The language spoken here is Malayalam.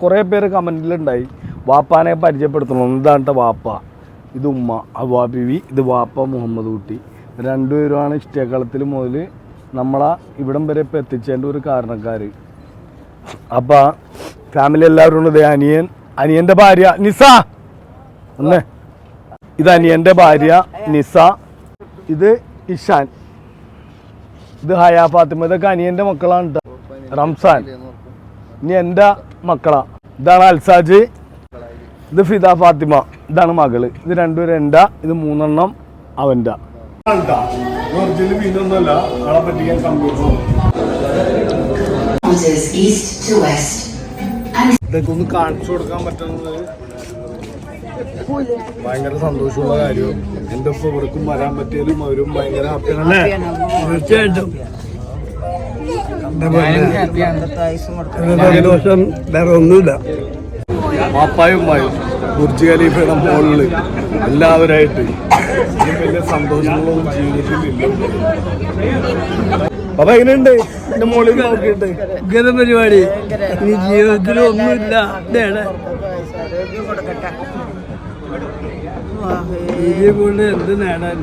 കുറേ പേര് കമൻറ്റിലുണ്ടായി വാപ്പാനെ പരിചയപ്പെടുത്തണം. എന്താണ് വാപ്പ, ഇത് ഉമ്മ അവ്വാ ബിവി, ഇത് വാപ്പ മുഹമ്മദ് കുട്ടി. രണ്ടുപേരുമാണ് ഇഷ്ടക്കളത്തിൽ മുതൽ നമ്മളെ ഇവിടം വരെ ഇപ്പം എത്തിച്ചതിൻ്റെ ഒരു കാരണക്കാർ. അപ്പം ഫാമിലി എല്ലാവരും ഉണ്ട്. അനിയൻ്റെ ഭാര്യ നിസ, ഒന്ന് ഇത് അനിയൻ്റെ ഭാര്യ നിസ, ഇത് ഇഷാൻ, ഇത് ഹയാ ഫാത്തിമ. ഇതൊക്കെ അനിയൻ്റെ മക്കളാണ്. റംസാൻ ഇനി എൻ്റെ മക്കളാ. ഇതാണ് അൽസാജ്, ഇത് ഫിദ ഫാത്തിമ, ഇതാണ് മകള്. ഇത് രണ്ടുപേരും എൻ്റെ, ഇത് 3 അവൻ്റെ. ഇതൊക്കെ ഒന്ന് കാണിച്ചു കൊടുക്കാൻ പറ്റുന്നത് ഭയങ്കര സന്തോഷമുള്ള കാര്യവും. എൻ്റെ ഒപ്പം ഇവർക്കും വരാൻ പറ്റിയാലും അവരും ഭയങ്കര ഹാപ്പിയാണ്. തീർച്ചയായിട്ടും സന്തോഷം വേറെ ഒന്നുമില്ല. വാപ്പായും ഉമ്മായും ബുർജ് ഖലീഫയുടെ മുകളിൽ എല്ലാവരായിട്ട് വലിയ സന്തോഷങ്ങളൊന്നും ജീവിതത്തിലില്ല. അപ്പൊ എങ്ങനെയുണ്ട് എന്റെ മോളിൽ നോക്കിയിട്ട്? ഇങ്ങനെ പരിപാടി ഇനി ജീവിതത്തിൽ ഒന്നുമില്ല. ഇതിനെ കൊണ്ട് എന്ത് നേടാൻ?